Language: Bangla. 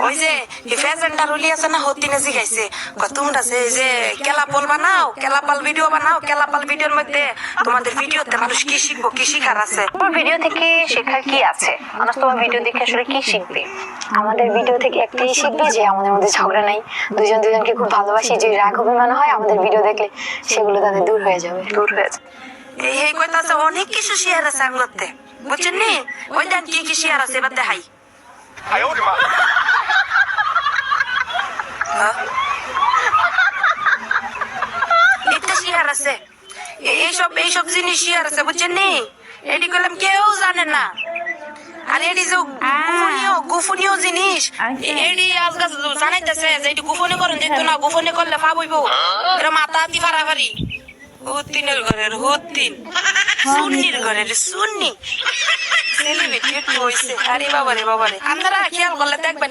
ওই যে ফেজেন্ডার রুলি আছে না হতিনে জিগাইছে তোমরা যে কেলাপল বানাও কেলাপাল ভিডিও বানাও কেলাপাল ভিডিওর মধ্যে তোমাদের ভিডিওতে মানুষ কি শিখবো কি শিখার আছে তোমার ভিডিও থেকে শেখার কি আছে মানুষ তোমার ভিডিও দেখে আসলে কি শিখবে আমাদের ভিডিও থেকে একটাই শিখবে যে আমাদের মধ্যে ঝগড়া নাই দুজন দুজনকে খুব ভালোবাসি যে রাগ অভিমান হয় আমাদের ভিডিও দেখলে সেগুলো তাদের দূর হয়ে যাবে এই কইতা আছে অনেক কিছু শেয়ার আছে আঙ্গতে বুঝছেন নি ওই দেন কি কি শেয়ার আছে এবার দেখাই এটা শেয়ার আছে এইসব জিনিস শেয়ার আছে বুঝছেন নি এটি করলাম কেউ জানে না আর এটি যে গোপনীয় জিনিস এটি আজকাল জানাইতেছে যে এটি গোপনে করেন যেত না গোপনে করলে ভাব হইব এরা মাথা হাতি ফারাফারি হুতিনের ঘরের হুতিন সুন্নির ঘরের সুন্নি সেলিব্রিটি হইছে আরে বাবারে আপনারা খেয়াল করলে দেখবেন